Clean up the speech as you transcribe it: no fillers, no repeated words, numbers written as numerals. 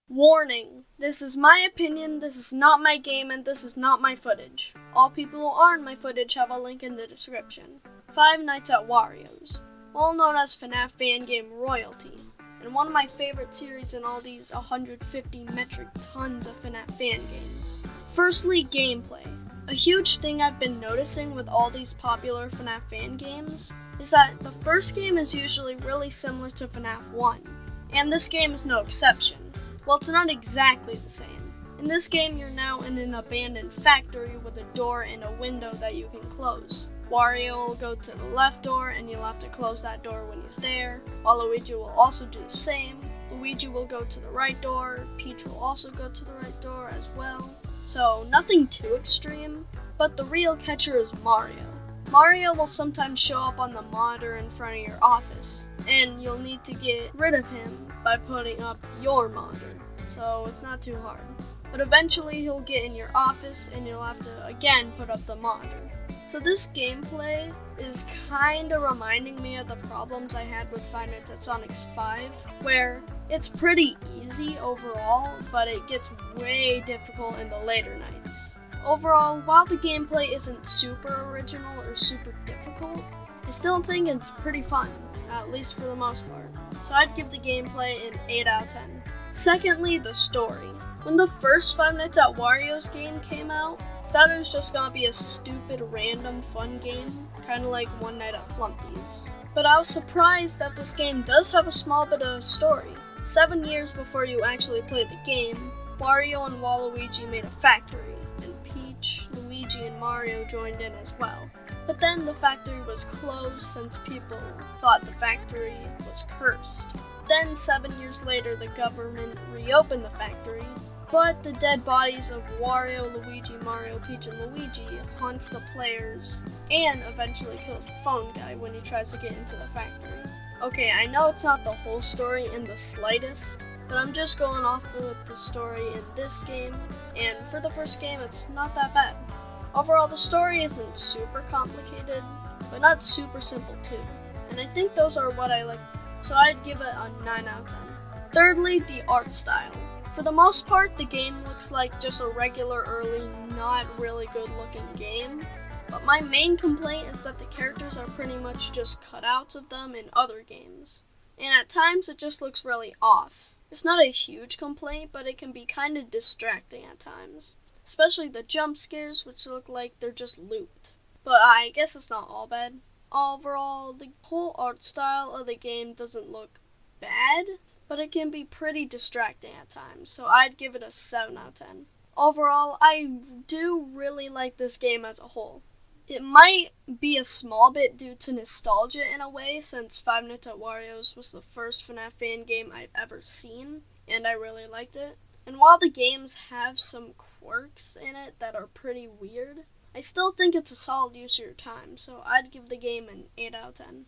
Warning! This is my opinion, this is not my game, and this is not my footage. All people who are in my footage have a link in the description. Five Nights at Wario's, well known as FNAF fan game royalty, and one of my favorite series in all these 150 metric tons of FNAF fan games. Firstly, gameplay. A huge thing I've been noticing with all these popular FNAF fan games is that the first game is usually really similar to FNAF 1, and this game is no exception. Well, it's not exactly the same. In this game, you're now in an abandoned factory with a door and a window that you can close. Wario will go to the left door and you'll have to close that door when he's there, while Luigi will also do the same. Luigi will go to the right door, Peach will also go to the right door as well. So nothing too extreme, but the real catcher is Mario. Mario will sometimes show up on the monitor in front of your office, and you'll need to get rid of him by putting up your monitor, so it's not too hard. But eventually he'll get in your office and you'll have to again put up the monitor. So this gameplay is kinda reminding me of the problems I had with Five Nights at Sonic's 5, where it's pretty easy overall, but it gets way difficult in the later nights. Overall, while the gameplay isn't super original or super difficult, I still think it's pretty fun, at least for the most part. So I'd give the gameplay an 8 out of 10. Secondly, the story. When the first Five Nights at Wario's game came out, I thought it was just gonna be a stupid, random, fun game, kinda like One Night at Flumpty's. But I was surprised that this game does have a small bit of a story. 7 years before you actually played the game, Wario and Waluigi made a factory, and Peach, Luigi, and Mario joined in as well. But then the factory was closed since people thought the factory was cursed. Then 7 years later, the government reopened the factory, but the dead bodies of Wario, Luigi, Mario, Peach, and Luigi haunts the players and eventually kills the phone guy when he tries to get into the factory. Okay, I know it's not the whole story in the slightest, but I'm just going off of the story in this game, and for the first game, it's not that bad. Overall, the story isn't super complicated, but not super simple too, and I think those are what I like, so I'd give it a 9 out of 10. Thirdly, the art style. For the most part, the game looks like just a regular early, not really good looking game, but my main complaint is that the characters are pretty much just cutouts of them in other games, and at times it just looks really off. It's not a huge complaint, but it can be kinda distracting at times, especially the jump scares, which look like they're just looped. But I guess it's not all bad. Overall, the whole art style of the game doesn't look bad, but it can be pretty distracting at times, so I'd give it a 7 out of 10. Overall, I do really like this game as a whole. It might be a small bit due to nostalgia in a way, since Five Nights at Wario's was the first FNAF fan game I've ever seen, and I really liked it. And while the games have some quirks in it that are pretty weird, I still think it's a solid use of your time, so I'd give the game an 8 out of 10.